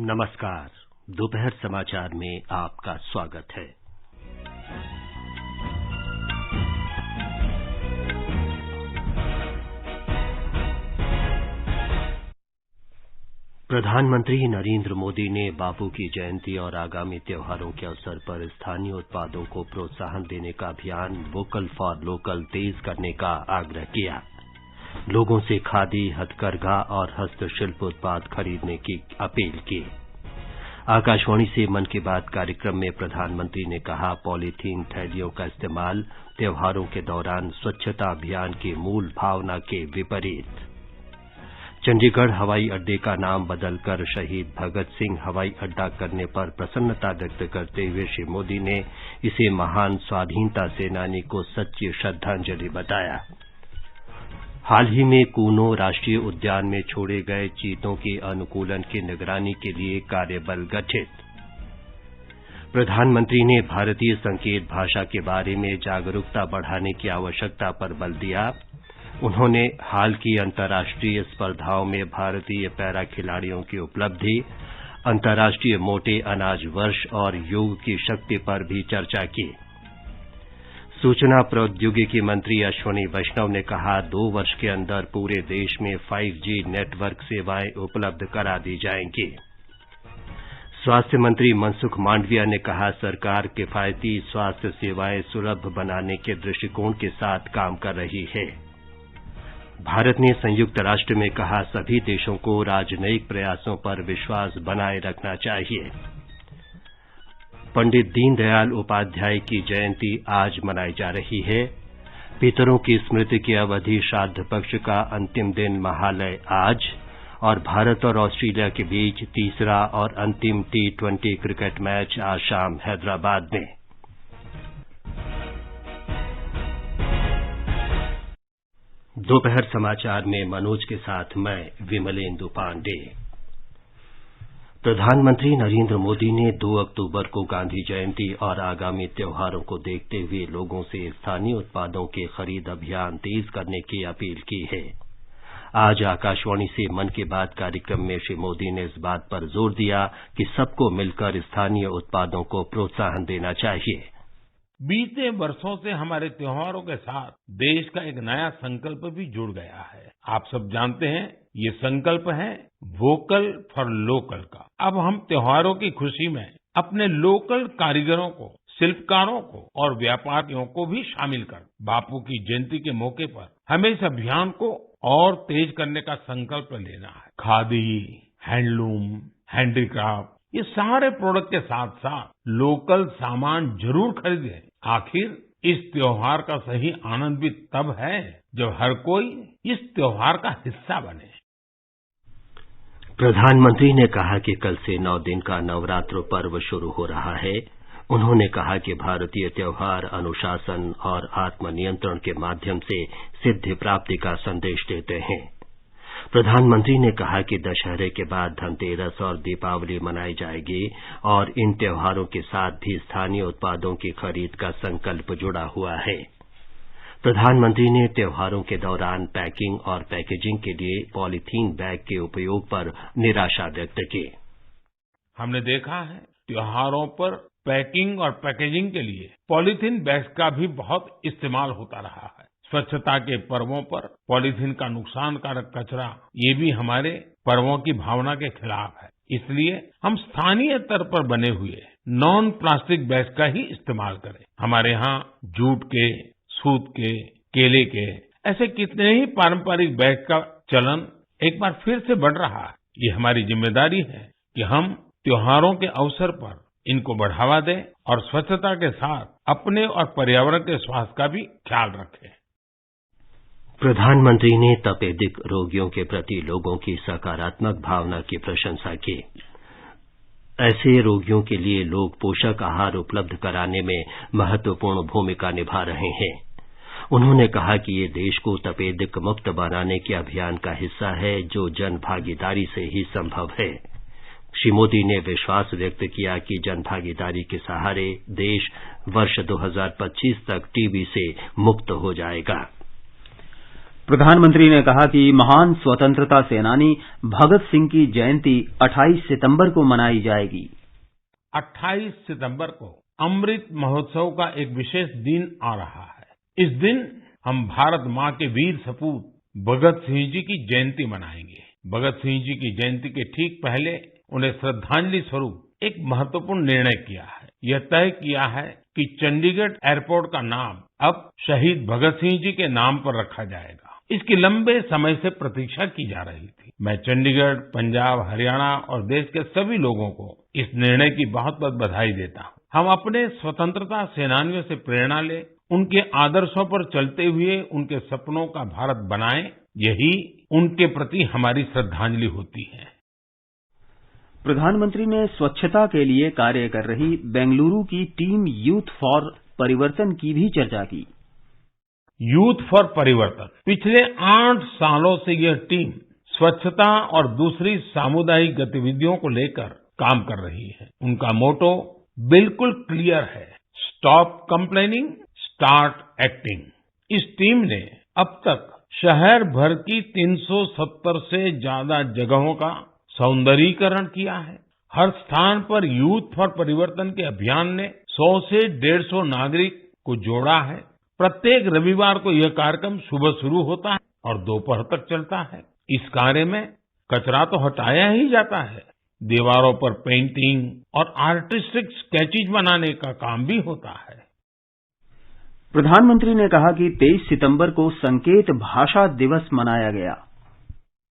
नमस्कार। दोपहर समाचार में आपका स्वागत है। प्रधानमंत्री नरेंद्र मोदी ने बापू की जयंती और आगामी त्योहारों के अवसर पर स्थानीय उत्पादों को प्रोत्साहन देने का अभियान वोकल फॉर लोकल तेज करने का आग्रह किया। लोगों से खादी, हथकरघा और हस्तशिल्प उत्पाद खरीदने की अपील की। आकाशवाणी से मन की बात कार्यक्रम में प्रधानमंत्री ने कहा, पॉलीथीन थैलियों का इस्तेमाल त्योहारों के दौरान स्वच्छता अभियान की मूल भावना के विपरीत। चंडीगढ़ हवाई अड्डे का नाम बदलकर शहीद भगत सिंह हवाई अड्डा करने पर प्रसन्नता व्यक्त करते हुए श्री मोदी ने इसे महान स्वाधीनता सेनानी को सच्ची श्रद्धांजलि बताया। हाल ही में कूनो राष्ट्रीय उद्यान में छोड़े गए चीतों के अनुकूलन की निगरानी के लिए कार्यबल गठित। प्रधानमंत्री ने भारतीय संकेत भाषा के बारे में जागरूकता बढ़ाने की आवश्यकता पर बल दिया। उन्होंने हाल की अंतर्राष्ट्रीय स्पर्धाओं में भारतीय पैरा खिलाड़ियों की उपलब्धि, अंतर्राष्ट्रीय मोटे अनाज वर्ष और योग की शक्ति पर भी चर्चा की। सूचना प्रौद्योगिकी मंत्री अश्विनी वैष्णव ने कहा, 2 वर्ष के अंदर पूरे देश में 5G नेटवर्क सेवाएं उपलब्ध करा दी जाएंगी। स्वास्थ्य मंत्री मनसुख मांडविया ने कहा, सरकार किफायती स्वास्थ्य सेवाएं सुलभ बनाने के दृष्टिकोण के साथ काम कर रही है। भारत ने संयुक्त राष्ट्र में कहा, सभी देशों को राजनयिक प्रयासों पर विश्वास बनाए रखना चाहिए। पंडित दीनदयाल उपाध्याय की जयंती आज मनाई जा रही है। पितरों की स्मृति की अवधि श्राद्ध पक्ष का अंतिम दिन महालय आज और भारत और ऑस्ट्रेलिया के बीच तीसरा और अंतिम T20 क्रिकेट मैच आज शाम हैदराबाद में। दोपहर समाचार में मनोज के साथ मैं विमलेंदु पांडे। प्रधानमंत्री नरेंद्र मोदी ने 2 अक्टूबर को गांधी जयंती और आगामी त्योहारों को देखते हुए लोगों से स्थानीय उत्पादों के खरीद अभियान तेज करने की अपील की है। आज आकाशवाणी से मन की बात कार्यक्रम में श्री मोदी ने इस बात पर जोर दिया कि सबको मिलकर स्थानीय उत्पादों को प्रोत्साहन देना चाहिए। बीते वर्षों से हमारे त्योहारों के साथ देश का एक नया संकल्प भी जुड़ गया है। आप सब जानते हैं, ये संकल्प है वोकल फॉर लोकल का। अब हम त्योहारों की खुशी में अपने लोकल कारीगरों को, शिल्पकारों को और व्यापारियों को भी शामिल कर बापू की जयंती के मौके पर हमें इस अभियान को और तेज करने का संकल्प लेना है। खादी, हैंडलूम, हैंडीक्राफ्ट, ये सारे प्रोडक्ट के साथ साथ लोकल सामान जरूर खरीदें। आखिर इस त्योहार का सही आनंद भी तब है जब हर कोई इस त्योहार का हिस्सा बने। प्रधानमंत्री ने कहा कि कल से 9 दिन का नवरात्र पर्व शुरू हो रहा है। उन्होंने कहा कि भारतीय त्योहार अनुशासन और आत्मनियंत्रण के माध्यम से सिद्धि प्राप्ति का संदेश देते हैं। प्रधानमंत्री ने कहा कि दशहरे के बाद धनतेरस और दीपावली मनाई जाएगी और इन त्योहारों के साथ भी स्थानीय उत्पादों की खरीद का संकल्प जुड़ा हुआ है। प्रधानमंत्री ने त्योहारों के दौरान पैकिंग और पैकेजिंग के लिए पॉलीथीन बैग के उपयोग पर निराशा व्यक्त की। हमने देखा है, त्योहारों पर पैकिंग और पैकेजिंग के लिए पॉलीथीन बैग्स का भी बहुत इस्तेमाल होता रहा है। स्वच्छता के पर्वों पर पॉलीथीन का नुकसानकारक कचरा, ये भी हमारे पर्वों की भावना के खिलाफ है। इसलिए हम स्थानीय स्तर पर बने हुए नॉन प्लास्टिक बैग्स का ही इस्तेमाल करें। हमारे यहाँ जूट के, सूत के, केले के ऐसे कितने ही पारंपरिक बैग का चलन एक बार फिर से बढ़ रहा है। ये हमारी जिम्मेदारी है कि हम त्योहारों के अवसर पर इनको बढ़ावा दें और स्वच्छता के साथ अपने और पर्यावरण के स्वास्थ्य का भी ख्याल रखें। प्रधानमंत्री ने तपेदिक रोगियों के प्रति लोगों की सकारात्मक भावना की प्रशंसा की। ऐसे रोगियों के लिए लोग पोषक आहार उपलब्ध कराने में महत्वपूर्ण भूमिका निभा रहे हैं। उन्होंने कहा कि ये देश को तपेदिक मुक्त बनाने के अभियान का हिस्सा है, जो जन भागीदारी से ही संभव है। श्री मोदी ने विश्वास व्यक्त किया कि जन भागीदारी के सहारे देश वर्ष 2025 तक टीबी से मुक्त हो जाएगा। प्रधानमंत्री ने कहा कि महान स्वतंत्रता सेनानी भगत सिंह की जयंती 28 सितंबर को मनाई जाएगी। 28 सितंबर को अमृत महोत्सव का एक विशेष दिन आ रहा है। इस दिन हम भारत माँ के वीर सपूत भगत सिंह जी की जयंती मनाएंगे। भगत सिंह जी की जयंती के ठीक पहले उन्हें श्रद्धांजलि स्वरूप एक महत्वपूर्ण निर्णय किया है। यह तय किया है कि चंडीगढ़ एयरपोर्ट का नाम अब शहीद भगत सिंह जी के नाम पर रखा जाएगा। इसकी लंबे समय से प्रतीक्षा की जा रही थी। मैं चंडीगढ़, पंजाब, हरियाणा और देश के सभी लोगों को इस निर्णय की बहुत बहुत बधाई देता हूँ। हम अपने स्वतंत्रता सेनानियों से प्रेरणा लें, उनके आदर्शों पर चलते हुए उनके सपनों का भारत बनाएं, यही उनके प्रति हमारी श्रद्धांजलि होती है। प्रधानमंत्री ने स्वच्छता के लिए कार्य कर रही बेंगलुरु की टीम यूथ फॉर परिवर्तन की भी चर्चा की। यूथ फॉर परिवर्तन पिछले 8 सालों से यह टीम स्वच्छता और दूसरी सामुदायिक गतिविधियों को लेकर काम कर रही है। उनका मोटो बिल्कुल क्लियर है, स्टॉप कंप्लेनिंग, स्टार्ट एक्टिंग। इस टीम ने अब तक शहर भर की 370 से ज्यादा जगहों का सौंदर्यीकरण किया है। हर स्थान पर यूथ फॉर परिवर्तन के अभियान ने 100 से 150 नागरिक को जोड़ा है। प्रत्येक रविवार को यह कार्यक्रम सुबह शुरू होता है और दोपहर तक चलता है। इस कार्य में कचरा तो हटाया ही जाता है, दीवारों पर पेंटिंग और आर्टिस्टिक स्केचेज बनाने का काम भी होता है। प्रधानमंत्री ने कहा कि 23 सितंबर को संकेत भाषा दिवस मनाया गया।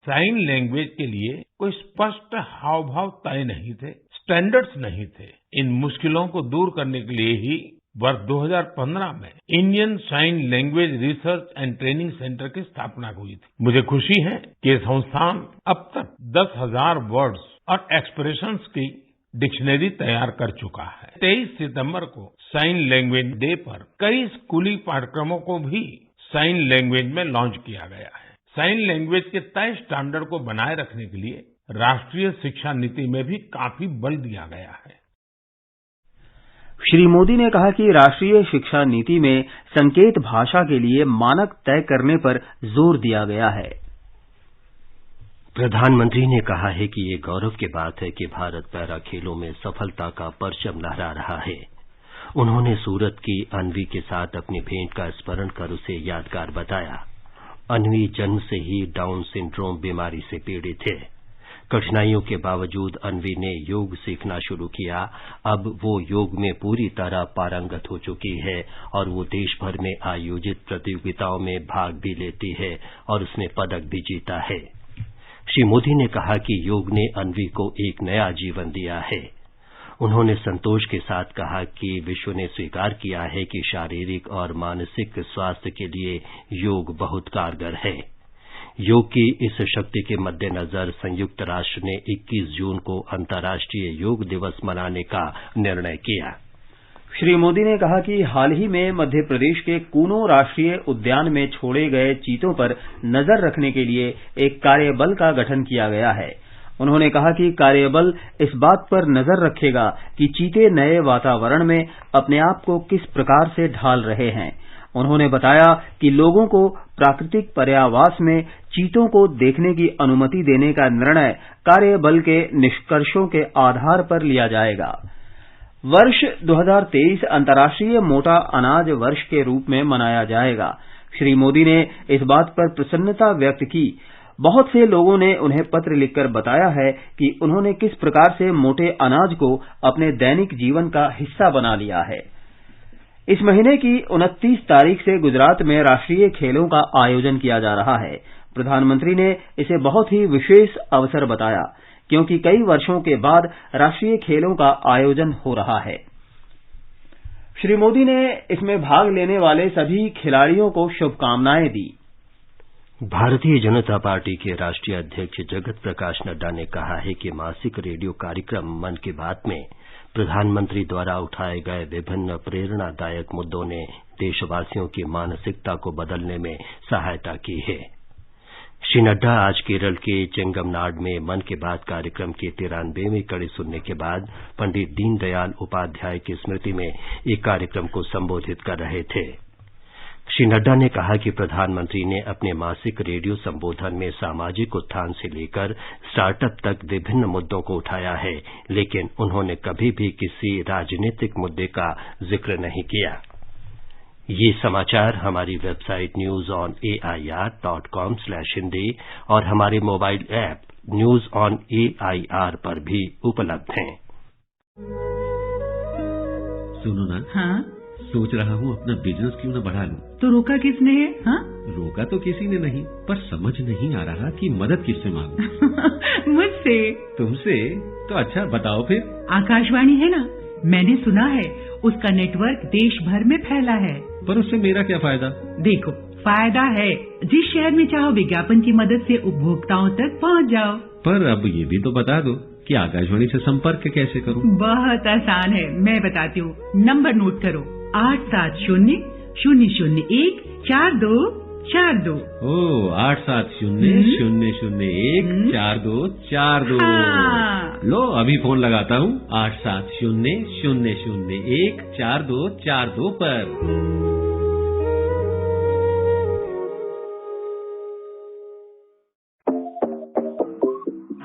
साइन लैंग्वेज के लिए कोई स्पष्ट हाव भाव तय नहीं थे, स्टैंडर्ड्स नहीं थे। इन मुश्किलों को दूर करने के लिए ही वर्ष 2015 में Indian sign language research and training centre की स्थापना हुई थी। मुझे खुशी है कि ये संस्थान अब तक 10,000 वर्ड्स और एक्सप्रेशंस की डिक्शनरी तैयार कर चुका है। 23 सितंबर को साइन लैंग्वेज डे पर कई स्कूली पाठ्यक्रमों को भी साइन लैंग्वेज में लॉन्च किया गया है। साइन लैंग्वेज के तय स्टैंडर्ड को बनाए रखने के लिए राष्ट्रीय शिक्षा नीति में भी काफी बल दिया गया है। श्री मोदी ने कहा कि राष्ट्रीय शिक्षा नीति में संकेत भाषा के लिए मानक तय करने पर जोर दिया गया है। प्रधानमंत्री ने कहा है कि ये गौरव की बात है कि भारत पैरा खेलों में सफलता का परचम लहरा रहा है। उन्होंने सूरत की अन्वी के साथ अपनी भेंट का स्मरण कर उसे यादगार बताया। अन्वी जन्म से ही डाउन सिंड्रोम बीमारी से पीड़ित है। कठिनाइयों के बावजूद अन्वी ने योग सीखना शुरू किया। अब वो योग में पूरी तरह पारंगत हो चुकी है और वो देश भर में आयोजित प्रतियोगिताओं में भाग भी लेती है और उसमें पदक भी जीता है। श्री मोदी ने कहा कि योग ने अन्वी को एक नया जीवन दिया है। उन्होंने संतोष के साथ कहा कि विश्व ने स्वीकार किया है कि शारीरिक और मानसिक स्वास्थ्य के लिए योग बहुत कारगर है। योग की इस शक्ति के मद्देनजर संयुक्त राष्ट्र ने 21 जून को अंतर्राष्ट्रीय योग दिवस मनाने का निर्णय किया। श्री मोदी ने कहा कि हाल ही में मध्य प्रदेश के कूनो राष्ट्रीय उद्यान में छोड़े गए चीतों पर नजर रखने के लिए एक कार्यबल का गठन किया गया है। उन्होंने कहा कि कार्यबल इस बात पर नजर रखेगा कि चीते नए वातावरण में अपने आप को किस प्रकार से ढाल रहे हैं। उन्होंने बताया कि लोगों को प्राकृतिक पर्यावास में चीतों को देखने की अनुमति देने का निर्णय कार्यबल के निष्कर्षों के आधार पर लिया जाएगा। वर्ष 2023 अंतर्राष्ट्रीय मोटा अनाज वर्ष के रूप में मनाया जाएगा। श्री मोदी ने इस बात पर प्रसन्नता व्यक्त की। बहुत से लोगों ने उन्हें पत्र लिखकर बताया है कि उन्होंने किस प्रकार से मोटे अनाज को अपने दैनिक जीवन का हिस्सा बना लिया है। इस महीने की 29 तारीख से गुजरात में राष्ट्रीय खेलों का आयोजन किया जा रहा है। प्रधानमंत्री ने इसे बहुत ही विशेष अवसर बताया क्योंकि कई वर्षों के बाद राष्ट्रीय खेलों का आयोजन हो रहा है। श्री मोदी ने इसमें भाग लेने वाले सभी खिलाड़ियों को शुभकामनाएं दी। भारतीय जनता पार्टी के राष्ट्रीय अध्यक्ष जगत प्रकाश नड्डा ने कहा है कि मासिक रेडियो कार्यक्रम मन की बात में प्रधानमंत्री द्वारा उठाए गए विभिन्न प्रेरणादायक मुद्दों ने देशवासियों की मानसिकता को बदलने में सहायता की है। श्री नड्डा आज केरल के चेंगमनाड में मन की बात कार्यक्रम की 93वीं कड़ी सुनने के बाद पंडित दीनदयाल उपाध्याय की स्मृति में एक कार्यक्रम को संबोधित कर रहे थे। श्री नड्डा ने कहा कि प्रधानमंत्री ने अपने मासिक रेडियो संबोधन में सामाजिक उत्थान से लेकर स्टार्टअप तक विभिन्न मुद्दों को उठाया है, लेकिन उन्होंने कभी भी किसी राजनीतिक मुद्दे का जिक्र नहीं किया। ये समाचार हमारी वेबसाइट newsonair.com/hindi और हमारे mobile app news on AIR पर भी उपलब्ध हैं। सुनो ना, हाँ? सोच रहा हूँ अपना बिजनेस क्यों न बढ़ा लूं। तो रोका किसने है? हाँ? रोका तो किसी ने नहीं, पर समझ नहीं आ रहा कि मदद किससे मांगूं। मुझसे। तुमसे? तो अच्छा बताओ फिर। आकाशवाणी है ना, मैंने सुना है उसका नेटवर्क देश भर में फैला है। पर उससे मेरा क्या फायदा? देखो, फायदा है, जिस शहर में चाहो विज्ञापन की मदद से उपभोक्ताओं तक पहुंच जाओ। पर अब ये भी तो बता दो कि आकाशवाणी से संपर्क कैसे करूं? बहुत आसान है, मैं बताती हूँ। नंबर नोट करो, 870-001-4242। 870-001-4242। लो अभी फोन लगाता हूँ 870-001-4242 पर।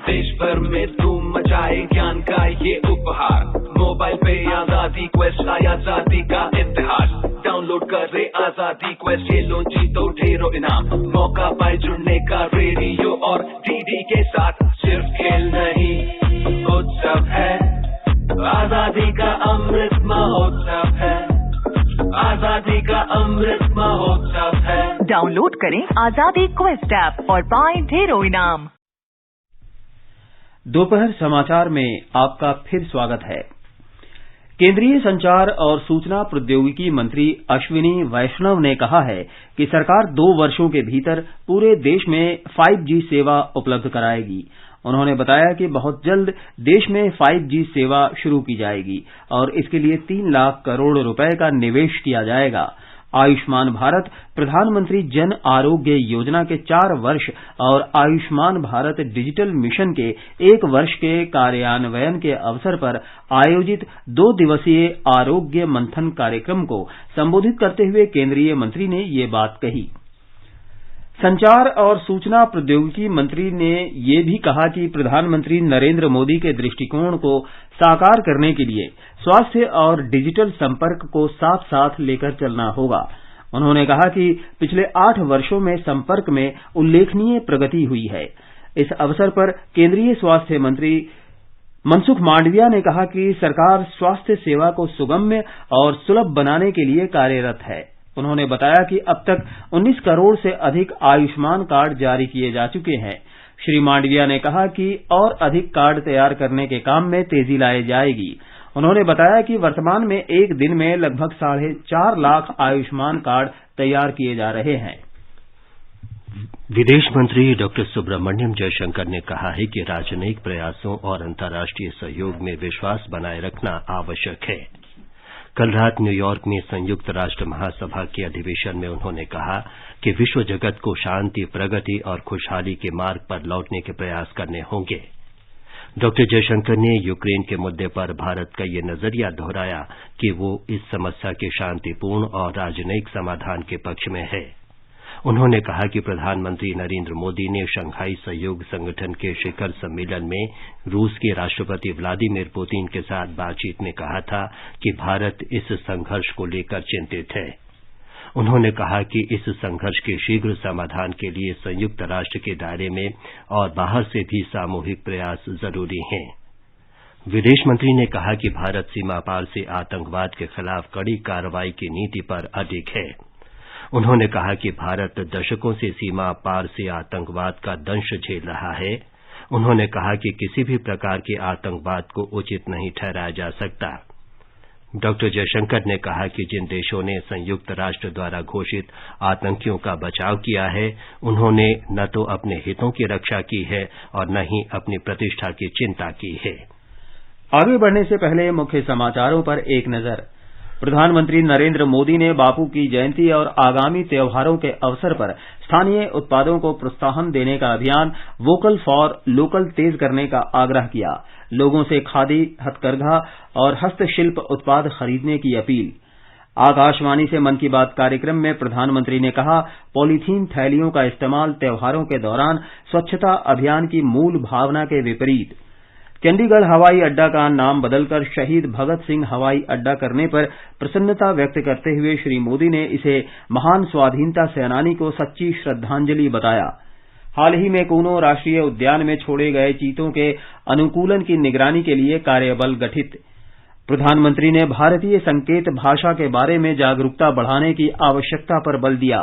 देश भर में धूम मचाए ज्ञान का ये उपहार, मोबाइल पे आजादी क्वेस्ट आया, आजादी का इतिहास। डाउनलोड करे आजादी क्वेस्ट, ये लो जीतो ढेरों इनाम। मौका पाए जुड़ने का रेडियो और डीडी के साथ, सिर्फ खेल नहीं उत्सव है, आजादी का अमृत महोत्सव है, आजादी का अमृत महोत्सव है। डाउनलोड करें आजादी क्वेस्ट ऐप और पाएं ढेरों इनाम। दोपहर समाचार में आपका फिर स्वागत है। केंद्रीय संचार और सूचना प्रौद्योगिकी मंत्री अश्विनी वैष्णव ने कहा है कि सरकार 2 वर्षों के भीतर पूरे देश में 5G सेवा उपलब्ध कराएगी। उन्होंने बताया कि बहुत जल्द देश में 5G सेवा शुरू की जाएगी और इसके लिए 3 लाख करोड़ रुपए का निवेश किया जाएगा। आयुष्मान भारत प्रधानमंत्री जन आरोग्य योजना के 4 वर्ष और आयुष्मान भारत डिजिटल मिशन के 1 वर्ष के कार्यान्वयन के अवसर पर आयोजित 2 दिवसीय आरोग्य मंथन कार्यक्रम को संबोधित करते हुए केंद्रीय मंत्री ने ये बात कही। संचार और सूचना प्रौद्योगिकी मंत्री ने ये भी कहा कि प्रधानमंत्री नरेंद्र मोदी के दृष्टिकोण को साकार करने के लिए स्वास्थ्य और डिजिटल संपर्क को साथ साथ लेकर चलना होगा। उन्होंने कहा कि पिछले 8 वर्षों में संपर्क में उल्लेखनीय प्रगति हुई है। इस अवसर पर केंद्रीय स्वास्थ्य मंत्री मनसुख मांडविया ने कहा कि सरकार स्वास्थ्य सेवा को सुगम्य और सुलभ बनाने के लिए कार्यरत है। उन्होंने बताया कि अब तक 19 करोड़ से अधिक आयुष्मान कार्ड जारी किए जा चुके हैं। श्री मांडविया ने कहा कि और अधिक कार्ड तैयार करने के काम में तेजी लाई जाएगी। उन्होंने बताया कि वर्तमान में एक दिन में लगभग 4.5 लाख आयुष्मान कार्ड तैयार किए जा रहे हैं। विदेश मंत्री डॉक्टर सुब्रमण्यम जयशंकर ने कहा है कि राजनयिक प्रयासों और अंतर्राष्ट्रीय सहयोग में विश्वास बनाए रखना आवश्यक है। कल रात न्यूयॉर्क में संयुक्त राष्ट्र महासभा के अधिवेशन में उन्होंने कहा कि विश्व जगत को शांति, प्रगति और खुशहाली के मार्ग पर लौटने के प्रयास करने होंगे। डॉक्टर जयशंकर ने यूक्रेन के मुद्दे पर भारत का ये नजरिया दोहराया कि वो इस समस्या के शांतिपूर्ण और राजनयिक समाधान के पक्ष में है। उन्होंने कहा कि प्रधानमंत्री नरेंद्र मोदी ने शंघाई सहयोग संगठन के शिखर सम्मेलन में रूस के राष्ट्रपति व्लादिमीर पुतिन के साथ बातचीत में कहा था कि भारत इस संघर्ष को लेकर चिंतित है। उन्होंने कहा कि इस संघर्ष के शीघ्र समाधान के लिए संयुक्त राष्ट्र के दायरे में और बाहर से भी सामूहिक प्रयास जरूरी हैं। विदेश मंत्री ने कहा कि भारत सीमा पार से आतंकवाद के खिलाफ कड़ी कार्रवाई की नीति पर अडिग है। उन्होंने कहा कि भारत दशकों से सीमा पार से आतंकवाद का दंश झेल रहा है। उन्होंने कहा कि किसी भी प्रकार के आतंकवाद को उचित नहीं ठहराया जा सकता। डॉक्टर जयशंकर ने कहा कि जिन देशों ने संयुक्त राष्ट्र द्वारा घोषित आतंकियों का बचाव किया है, उन्होंने न तो अपने हितों की रक्षा की है और न ही अपनी प्रतिष्ठा की चिंता की है। आगे बढ़ने से पहले मुख्य समाचारों पर एक नजर। प्रधानमंत्री नरेंद्र मोदी ने बापू की जयंती और आगामी त्योहारों के अवसर पर स्थानीय उत्पादों को प्रोत्साहन देने का अभियान वोकल फॉर लोकल तेज करने का आग्रह किया। लोगों से खादी, हथकरघा और हस्तशिल्प उत्पाद खरीदने की अपील। आकाशवाणी से मन की बात कार्यक्रम में प्रधानमंत्री ने कहा, पॉलीथीन थैलियों का इस्तेमाल त्योहारों के दौरान स्वच्छता अभियान की मूल भावना के विपरीत। चंडीगढ़ हवाई अड्डा का नाम बदलकर शहीद भगत सिंह हवाई अड्डा करने पर प्रसन्नता व्यक्त करते हुए श्री मोदी ने इसे महान स्वाधीनता सेनानी को सच्ची श्रद्धांजलि बताया। हाल ही में कूनो राष्ट्रीय उद्यान में छोड़े गए चीतों के अनुकूलन की निगरानी के लिए कार्यबल गठित। प्रधानमंत्री ने भारतीय संकेत भाषा के बारे में जागरूकता बढ़ाने की आवश्यकता पर बल दिया।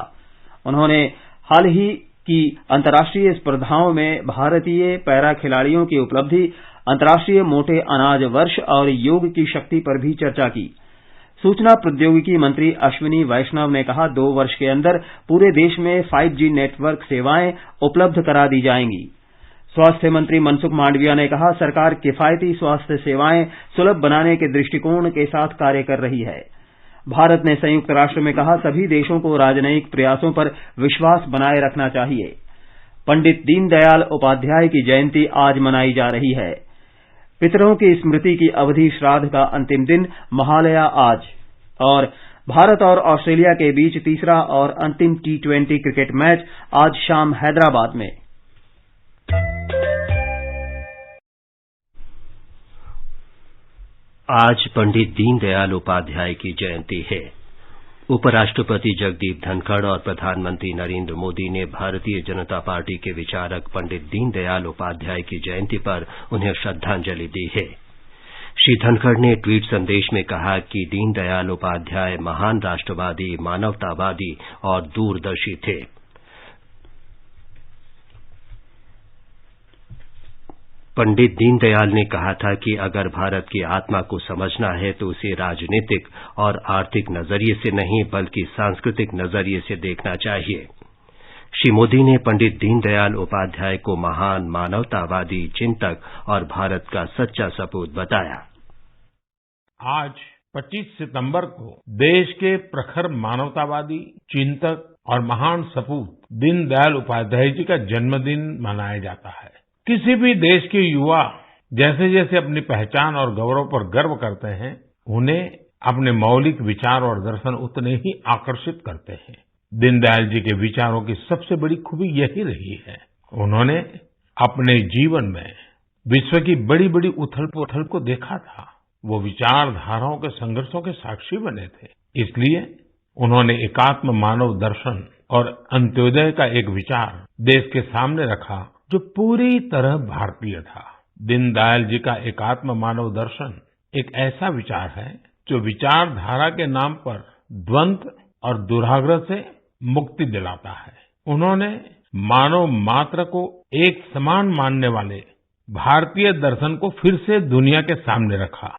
उन्होंने हाल ही की अंतर्राष्ट्रीय स्पर्धाओं में भारतीय पैरा खिलाड़ियों की उपलब्धि, अंतर्राष्ट्रीय मोटे अनाज वर्ष और योग की शक्ति पर भी चर्चा की। सूचना प्रौद्योगिकी मंत्री अश्विनी वैष्णव ने कहा, 2 वर्ष के अंदर पूरे देश में 5G नेटवर्क सेवाएं उपलब्ध करा दी जाएंगी। स्वास्थ्य मंत्री मनसुख मांडविया ने कहा, सरकार किफायती स्वास्थ्य सेवाएं सुलभ बनाने के दृष्टिकोण के साथ कार्य कर रही है। भारत ने संयुक्त राष्ट्र में कहा, सभी देशों को राजनयिक प्रयासों पर विश्वास बनाए रखना चाहिए। पंडित दीनदयाल उपाध्याय की जयंती आज मनाई जा रही है। पितरों की स्मृति की अवधि श्राद्ध का अंतिम दिन महालया आज। और भारत और ऑस्ट्रेलिया के बीच तीसरा और अंतिम T20 क्रिकेट मैच आज शाम हैदराबाद में। आज पंडित दीनदयाल उपाध्याय की जयंती है। उपराष्ट्रपति जगदीप धनखड़ और प्रधानमंत्री नरेंद्र मोदी ने भारतीय जनता पार्टी के विचारक पंडित दीनदयाल उपाध्याय की जयंती पर उन्हें श्रद्धांजलि दी है। श्री धनखड़ ने ट्वीट संदेश में कहा कि दीनदयाल उपाध्याय महान राष्ट्रवादी, मानवतावादी और दूरदर्शी थे। पंडित दीनदयाल ने कहा था कि अगर भारत की आत्मा को समझना है तो उसे राजनीतिक और आर्थिक नजरिए से नहीं बल्कि सांस्कृतिक नजरिए से देखना चाहिए। श्री मोदी ने पंडित दीनदयाल उपाध्याय को महान मानवतावादी चिंतक और भारत का सच्चा सपूत बताया। आज 25 सितंबर को देश के प्रखर मानवतावादी चिंतक और महान सपूत दीनदयाल उपाध्याय जी का जन्मदिन मनाया जाता है। किसी भी देश के युवा जैसे जैसे अपनी पहचान और गौरव पर गर्व करते हैं, उन्हें अपने मौलिक विचार और दर्शन उतने ही आकर्षित करते हैं। दीनदयाल जी के विचारों की सबसे बड़ी खूबी यही रही है, उन्होंने अपने जीवन में विश्व की बड़ी बड़ी उथल पुथल को देखा था। वो विचारधाराओं के संघर्षों के साक्षी बने थे। इसलिए उन्होंने एकात्म मानव दर्शन और अंत्योदय का एक विचार देश के सामने रखा जो पूरी तरह भारतीय था। दीनदयाल जी का एकात्म मानव दर्शन एक ऐसा विचार है जो विचारधारा के नाम पर द्वंद्व और दुराग्रह से मुक्ति दिलाता है। उन्होंने मानव मात्र को एक समान मानने वाले भारतीय दर्शन को फिर से दुनिया के सामने रखा।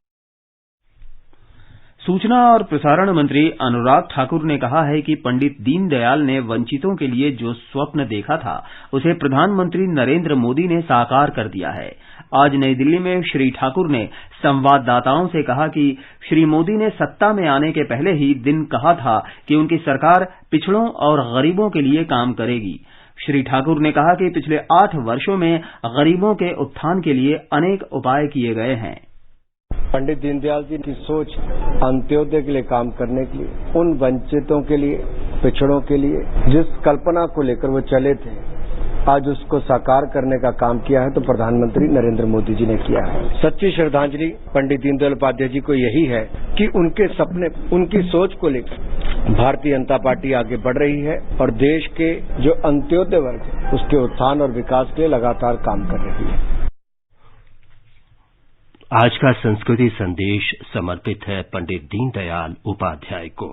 सूचना और प्रसारण मंत्री अनुराग ठाकुर ने कहा है कि पंडित दीनदयाल ने वंचितों के लिए जो स्वप्न देखा था उसे प्रधानमंत्री नरेंद्र मोदी ने साकार कर दिया है। आज नई दिल्ली में श्री ठाकुर ने संवाददाताओं से कहा कि श्री मोदी ने सत्ता में आने के पहले ही दिन कहा था कि उनकी सरकार पिछड़ों और गरीबों के लिए काम करेगी। श्री ठाकुर ने कहा कि पिछले 8 वर्षों में गरीबों के उत्थान के लिए अनेक उपाय किए गए हैं। पंडित दीनदयाल जी की सोच अंत्योदय के लिए काम करने के लिए, उन वंचितों के लिए, पिछड़ों के लिए जिस कल्पना को लेकर वो चले थे, आज उसको साकार करने का काम किया है तो प्रधानमंत्री नरेंद्र मोदी जी ने किया है। सच्ची श्रद्धांजलि पंडित दीनदयाल उपाध्याय जी को यही है कि उनके सपने, उनकी सोच को लेकर भारतीय जनता पार्टी आगे बढ़ रही है और देश के जो अंत्योदय वर्ग है उसके उत्थान और विकास के लिए लगातार काम कर रही है। आज का संस्कृति संदेश समर्पित है पंडित दीनदयाल उपाध्याय को।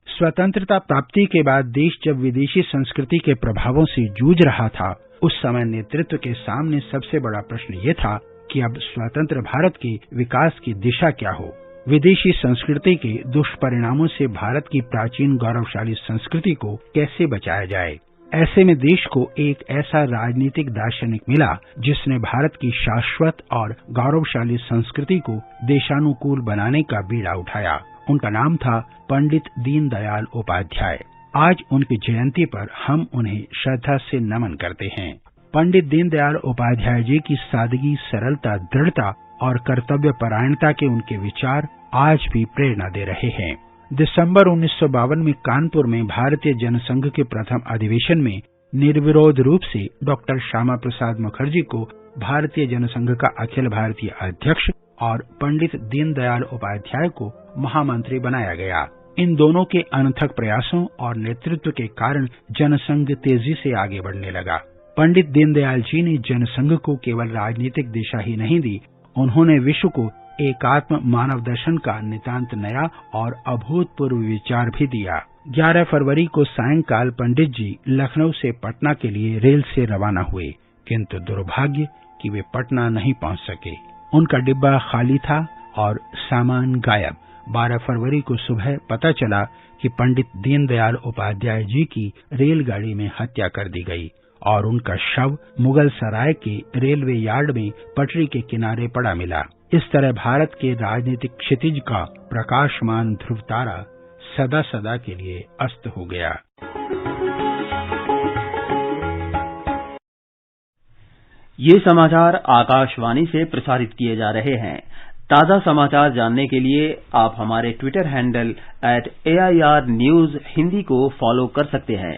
स्वतंत्रता प्राप्ति के बाद देश जब विदेशी संस्कृति के प्रभावों से जूझ रहा था, उस समय नेतृत्व के सामने सबसे बड़ा प्रश्न ये था कि अब स्वतंत्र भारत के विकास की दिशा क्या हो। विदेशी संस्कृति के दुष्परिणामों से भारत की प्राचीन गौरवशाली संस्कृति को कैसे बचाया जाए। ऐसे में देश को एक ऐसा राजनीतिक दार्शनिक मिला जिसने भारत की शाश्वत और गौरवशाली संस्कृति को देशानुकूल बनाने का बीड़ा उठाया। उनका नाम था पंडित दीनदयाल उपाध्याय। आज उनकी जयंती पर हम उन्हें श्रद्धा से नमन करते हैं। पंडित दीनदयाल उपाध्याय जी की सादगी, सरलता, दृढ़ता और कर्तव्य परायणता के उनके विचार आज भी प्रेरणा दे रहे हैं। दिसंबर 1952 में कानपुर में भारतीय जनसंघ के प्रथम अधिवेशन में निर्विरोध रूप से डॉक्टर श्यामा प्रसाद मुखर्जी को भारतीय जनसंघ का अखिल भारतीय अध्यक्ष और पंडित दीनदयाल उपाध्याय को महामंत्री बनाया गया। इन दोनों के अनथक प्रयासों और नेतृत्व के कारण जनसंघ तेजी से आगे बढ़ने लगा। पंडित दीनदयाल जी ने जनसंघ को केवल राजनीतिक दिशा ही नहीं दी, उन्होंने विश्व को एकात्म मानव दर्शन का नितांत नया और अभूतपूर्व विचार भी दिया। 11 फरवरी को सायंकाल पंडित जी लखनऊ से पटना के लिए रेल से रवाना हुए, किंतु दुर्भाग्य कि वे पटना नहीं पहुंच सके। उनका डिब्बा खाली था और सामान गायब। 12 फरवरी को सुबह पता चला कि पंडित दीनदयाल उपाध्याय जी की रेलगाड़ी में हत्या कर दी गई और उनका शव मुगल सराय के रेलवे यार्ड में पटरी के किनारे पड़ा मिला। इस तरह भारत के राजनीतिक क्षितिज का प्रकाशमान ध्रुव तारा सदा सदा के लिए अस्त हो गया। ये समाचार आकाशवाणी से प्रसारित किए जा रहे हैं। ताज़ा समाचार जानने के लिए आप हमारे Twitter handle @AIR News Hindi को फॉलो कर सकते हैं।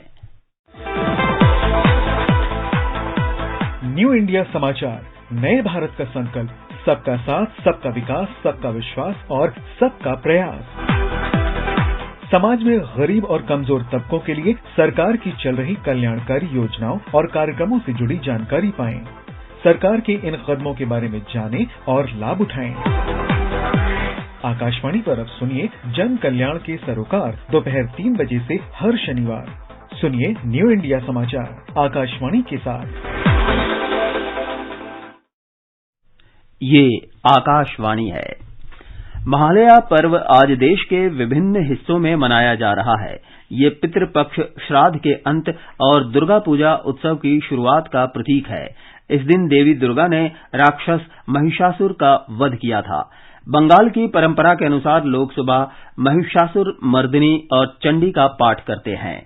न्यू इंडिया समाचार, नए भारत का संकल्प, सबका साथ, सबका विकास, सबका विश्वास और सबका प्रयास। समाज में गरीब और कमजोर तबकों के लिए सरकार की चल रही कल्याणकारी योजनाओं और कार्यक्रमों से जुड़ी जानकारी पाएं। सरकार के इन कदमों के बारे में जानें और लाभ उठाएं। आकाशवाणी पर अब सुनिए जन कल्याण के सरोकार दोपहर 3 बजे से हर शनिवार। सुनिए न्यू इंडिया समाचार आकाशवाणी के साथ। ये आकाशवाणी है। महालया पर्व आज देश के विभिन्न हिस्सों में मनाया जा रहा है। ये पितृपक्ष श्राद्ध के अंत और दुर्गा पूजा उत्सव की शुरुआत का प्रतीक है। इस दिन देवी दुर्गा ने राक्षस महिषासुर का वध किया था। बंगाल की परंपरा के अनुसार लोग सुबह महिषासुर मर्दिनी और चंडी का पाठ करते हैं।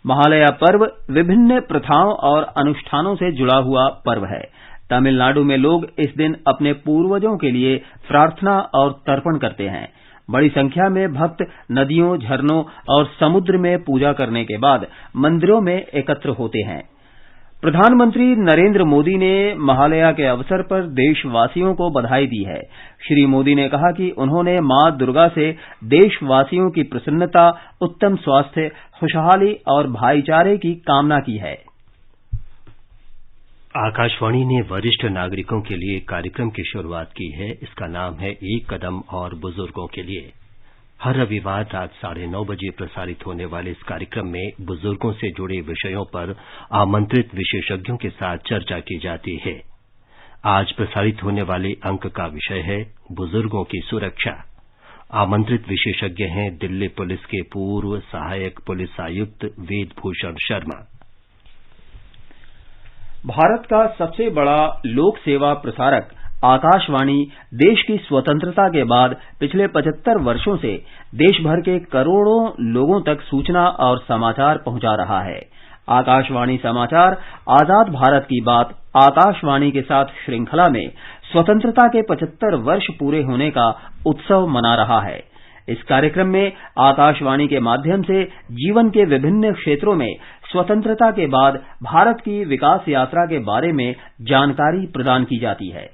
महालया पर्व विभिन्न प्रथाओं और अनुष्ठानों से जुड़ा हुआ पर्व है। तमिलनाडु में लोग इस दिन अपने पूर्वजों के लिए प्रार्थना और तर्पण करते हैं। बड़ी संख्या में भक्त नदियों, झरनों और समुद्र में पूजा करने के बाद मंदिरों में एकत्र होते हैं। प्रधानमंत्री नरेंद्र मोदी ने महालया के अवसर पर देशवासियों को बधाई दी है। श्री मोदी ने कहा कि उन्होंने मां दुर्गा से देशवासियों की प्रसन्नता, उत्तम स्वास्थ्य, खुशहाली और भाईचारे की कामना की है। आकाशवाणी ने वरिष्ठ नागरिकों के लिए कार्यक्रम की शुरुआत की है। इसका नाम है एक कदम और बुजुर्गों के लिए। हर रविवार रात 9:30 बजे प्रसारित होने वाले इस कार्यक्रम में बुजुर्गों से जुड़े विषयों पर आमंत्रित विशेषज्ञों के साथ चर्चा की जाती है। आज प्रसारित होने वाले अंक का विषय है बुजुर्गों की सुरक्षा। आमंत्रित विशेषज्ञ हैं दिल्ली पुलिस के पूर्व सहायक पुलिस आयुक्त वेदभूषण शर्मा। भारत का सबसे बड़ा लोक सेवा प्रसारक आकाशवाणी देश की स्वतंत्रता के बाद पिछले 75 वर्षों से देश भर के करोड़ों लोगों तक सूचना और समाचार पहुंचा रहा है। आकाशवाणी समाचार आजाद भारत की बात आकाशवाणी के साथ श्रृंखला में स्वतंत्रता के 75 वर्ष पूरे होने का उत्सव मना रहा है। इस कार्यक्रम में आकाशवाणी के माध्यम से जीवन के विभिन्न क्षेत्रों में स्वतंत्रता के बाद भारत की विकास यात्रा के बारे में जानकारी प्रदान की जाती है।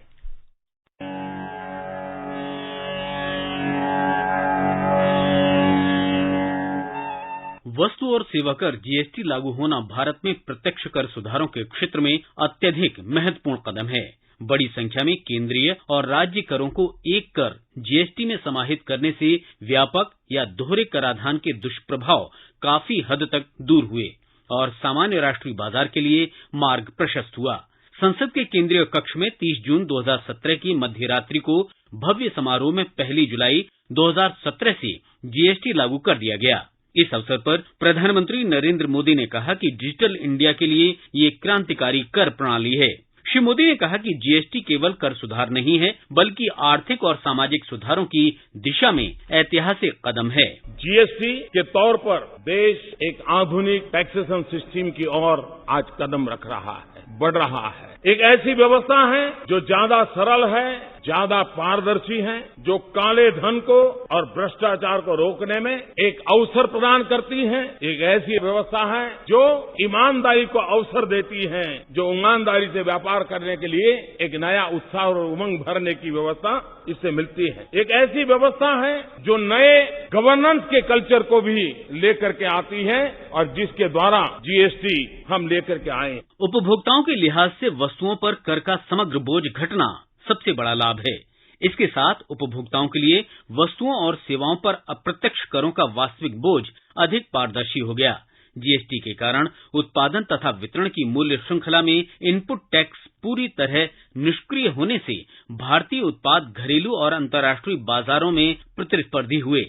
वस्तु और सेवा कर जीएसटी लागू होना भारत में प्रत्यक्ष कर सुधारों के क्षेत्र में अत्यधिक महत्वपूर्ण कदम है। बड़ी संख्या में केंद्रीय और राज्य करों को एक कर जीएसटी में समाहित करने से व्यापक या दोहरे कराधान के दुष्प्रभाव काफी हद तक दूर हुए और सामान्य राष्ट्रीय बाजार के लिए मार्ग प्रशस्त हुआ। संसद के केंद्रीय कक्ष में 30 जून 2017 की मध्य रात्रि को भव्य समारोह में 1 जुलाई 2017 से जीएसटी लागू कर दिया गया। इस अवसर पर प्रधानमंत्री नरेंद्र मोदी ने कहा कि डिजिटल इंडिया के लिए ये क्रांतिकारी कर प्रणाली है। श्री मोदी ने कहा कि जीएसटी केवल कर सुधार नहीं है, बल्कि आर्थिक और सामाजिक सुधारों की दिशा में ऐतिहासिक कदम है। जीएसटी के तौर पर देश एक आधुनिक टैक्सेशन सिस्टम की ओर आज कदम रख रहा है, बढ़ रहा है। एक ऐसी व्यवस्था है जो ज्यादा सरल है, ज्यादा पारदर्शी है, जो काले धन को और भ्रष्टाचार को रोकने में एक अवसर प्रदान करती है। एक ऐसी व्यवस्था है जो ईमानदारी को अवसर देती है, जो ईमानदारी से व्यापार करने के लिए एक नया उत्साह और उमंग भरने की व्यवस्था इससे मिलती है। एक ऐसी व्यवस्था है जो नए गवर्नेंस के कल्चर को भी लेकर के आती है और जिसके द्वारा जीएसटी हम लेकर के आए। उपभोक्ताओं के लिहाज से वस्तुओं पर कर का समग्र बोझ घटना सबसे बड़ा लाभ है। इसके साथ उपभोक्ताओं के लिए वस्तुओं और सेवाओं पर अप्रत्यक्ष करों का वास्तविक बोझ अधिक पारदर्शी हो गया। जीएसटी के कारण उत्पादन तथा वितरण की मूल्य श्रृंखला में इनपुट टैक्स पूरी तरह निष्क्रिय होने से भारतीय उत्पाद घरेलू और अंतर्राष्ट्रीय बाजारों में प्रतिस्पर्धी हुए।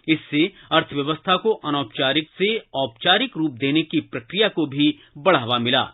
इससे अर्थव्यवस्था को अनौपचारिक से औपचारिक रूप देने की प्रक्रिया को भी बढ़ावा मिला।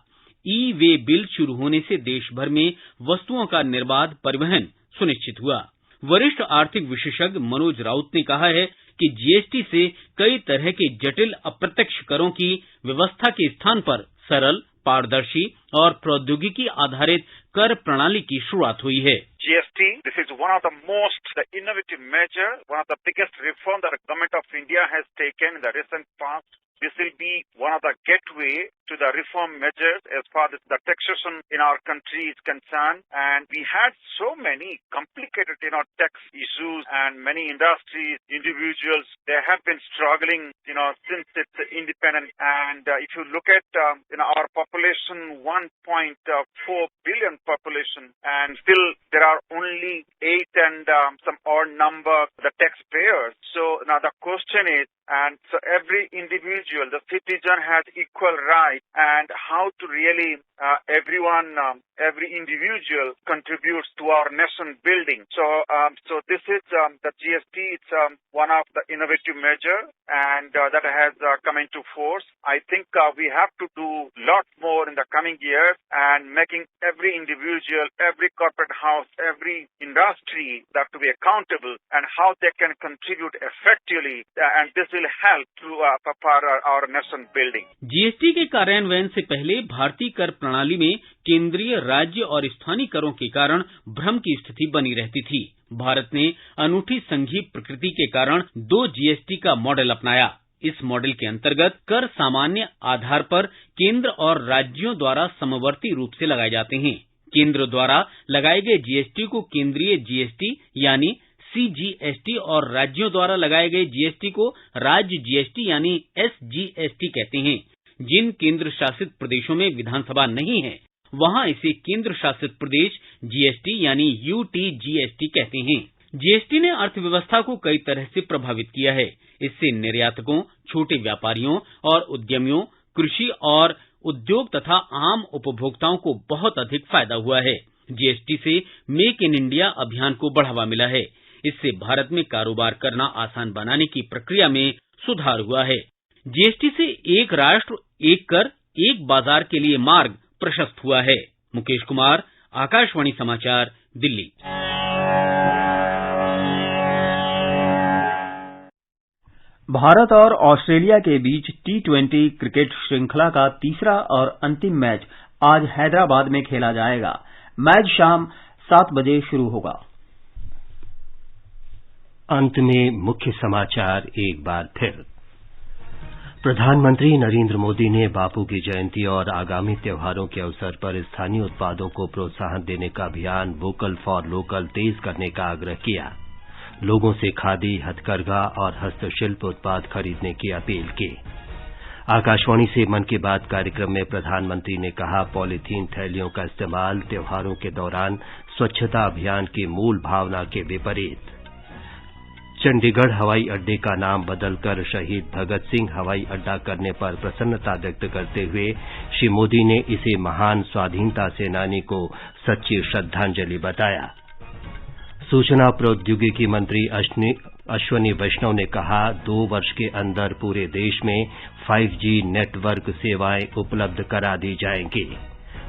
ई वे बिल शुरू होने से देश भर में वस्तुओं का निर्बाध परिवहन सुनिश्चित हुआ। वरिष्ठ आर्थिक विशेषज्ञ मनोज राउत ने कहा है कि जीएसटी से कई तरह के जटिल अप्रत्यक्ष करों की व्यवस्था के स्थान पर सरल, पारदर्शी और प्रौद्योगिकी आधारित कर प्रणाली की शुरुआत हुई है। GST, this is one of the most innovative measure, one of the biggest reform that the government of India has taken in the recent past. This will be one of the gateway to the reform measures as far as the taxation in our country is concerned. And we had so many complicated, tax issues, and many industries, individuals, they have been struggling, since its independence. And if you look at, our population, 1.4 billion population, and still there are only 8 and some odd number the taxpayers. So now the question is, and so every individual, the citizen has equal right, and how to really everyone, every individual contributes to our nation building. So this is the GST. It's one of the innovative measure, and that has come into force. I think we have to do lot more in the coming years, and making every individual, every corporate house, every industry that to be accountable, and how they can contribute effectively, and this will help to for our nation building. GST के कार्यान्वयन से पहले भारतीय कर प्रणाली में केंद्रीय, राज्य और स्थानीय करों के कारण भ्रम की स्थिति बनी रहती थी। भारत ने अनूठी संघीय प्रकृति के कारण 2 जीएसटी का मॉडल अपनाया। इस मॉडल के अंतर्गत कर सामान्य आधार पर केंद्र और राज्यों द्वारा समवर्ती रूप से लगाए जाते हैं। केंद्र द्वारा लगाए गए जीएसटी को केंद्रीय जीएसटी यानी सीजीएसटी और राज्यों द्वारा लगाए गए जीएसटी को राज्य जीएसटी यानी एसजीएसटी कहते हैं। जिन केंद्र शासित प्रदेशों में विधानसभा नहीं है, वहां इसे केंद्र शासित प्रदेश जीएसटी यानी यूटीजीएसटी कहते हैं। जीएसटी ने अर्थव्यवस्था को कई तरह से प्रभावित किया है। इससे निर्यातकों, छोटे व्यापारियों और उद्यमियों, कृषि और उद्योग तथा आम उपभोक्ताओं को बहुत अधिक फायदा हुआ है। जीएसटी से मेक इन इंडिया अभियान को बढ़ावा मिला है। इससे भारत में कारोबार करना आसान बनाने की प्रक्रिया में सुधार हुआ है। जीएसटी से एक राष्ट्र, एक कर, एक बाजार के लिए मार्ग प्रशस्त हुआ है। मुकेश कुमार, आकाशवाणी समाचार, दिल्ली। भारत और ऑस्ट्रेलिया के बीच T20 क्रिकेट श्रृंखला का तीसरा और अंतिम मैच आज हैदराबाद में खेला जाएगा। मैच शाम 7 बजे शुरू होगा। अंत में मुख्य समाचार एक बार फिर। प्रधानमंत्री नरेंद्र मोदी ने बापू की जयंती और आगामी त्योहारों के अवसर पर स्थानीय उत्पादों को प्रोत्साहन देने का अभियान वोकल फॉर लोकल तेज करने का आग्रह किया। लोगों से खादी, हथकरघा और हस्तशिल्प उत्पाद खरीदने की अपील की। आकाशवाणी से मन की बात कार्यक्रम में प्रधानमंत्री ने कहा, पॉलीथीन थैलियों का इस्तेमाल त्योहारों के दौरान स्वच्छता अभियान की मूल भावना के विपरीत। चंडीगढ़ हवाई अड्डे का नाम बदलकर शहीद भगत सिंह हवाई अड्डा करने पर प्रसन्नता व्यक्त करते हुए श्री मोदी ने इसे महान स्वाधीनता सेनानी को सच्ची श्रद्धांजलि बताया। सूचना प्रौद्योगिकी मंत्री अश्विनी वैष्णव ने कहा, 2 वर्ष के अंदर पूरे देश में 5G नेटवर्क सेवाएं उपलब्ध करा दी जाएंगी।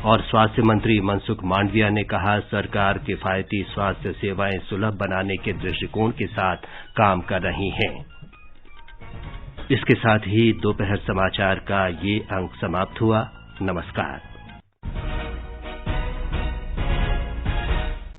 और स्वास्थ्य मंत्री मनसुख मांडविया ने कहा, सरकार किफायती स्वास्थ्य सेवाएं सुलभ बनाने के दृष्टिकोण के साथ काम कर रही है। इसके साथ ही दोपहर समाचार का ये अंक समाप्त हुआ। नमस्कार।